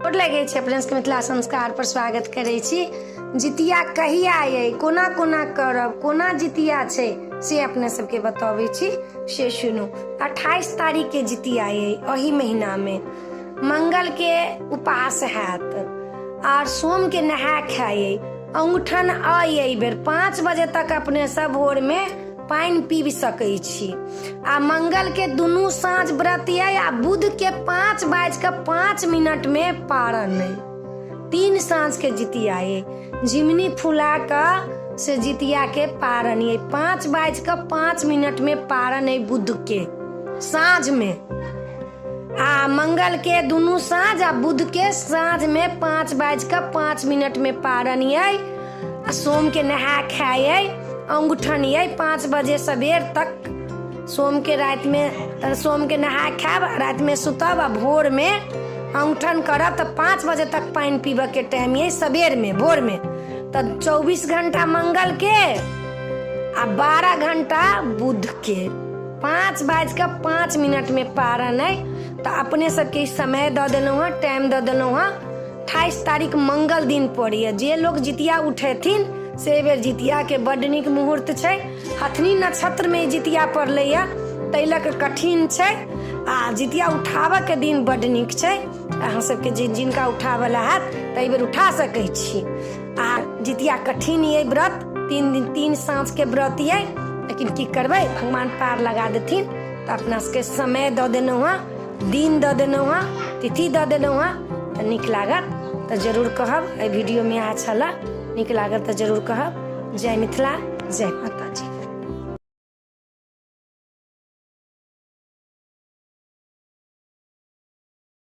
गोर लगे छी अपने सबके मिथिला संस्कार पर स्वागत करे छी। जितिया कहिया ये, कोना कोना करब, कोना जितिया छे से अपने सबके बतावे छी से सुनू। 28 तारीख के जितिया ये, अही महीना में मंगल के उपास हैत और सोम के नहा खाए, अंगूठन आए बेर 5 बजे तक अपने सब भोर में पानी पी सकै छी। आ मंगल के दुनू साँझ व्रत है आ बुध के 5:05 में पारण है। 3 साँझ के जितिया है, झिमनी फुला का से जितिया के पारण है। 5:05 में पारण है बुध के साँझ में, आ मंगल के दुनू साँझ आ बुध के साँझ में 5:05 में पारण है। आ सोम के नहा खाए, अंगूठन है 5 बजे सवेर तक। सोम के रात में सोम के नहा खाब, रात में सुतब आ भोर में अंगूठन करब तो 5 बजे तक पानी पीबे के टाइम है सवेर में भोर में। तो 24 घंटा मंगल के आ 12 घंटा बुध के 5:05 में पारण है। तो अपने सबके समय द दिलौं, टाइम द दिलौं। 28 तारीख मंगल दिन पड़ी है। जे लोग जितिया उठेथिन से बेर जितिया के बड नीक मुहूर्त छे। हथनी नक्षत्र में जितिया पड़ले या तैलक कठिन छे, आ जितिया उठावा के दिन बड नीक छे। अहाँ सबके जिनका उठावला हाथ तै बेर उठा सकै छी। आ जितिया कठिन ये व्रत, 3 दिन 3 साँझ के व्रत ये, लेकिन की करबै, भगवान पार लगा देथिन। तो अपना सबके समय द देलौं, दिन द देलौं, तिथि द देलौं। तो नीक लागत तो जरूर कहब। ए वीडियो में अच्छा ला नीक लागत तो जरूर कहब। जय मिथिला, जय माता जी।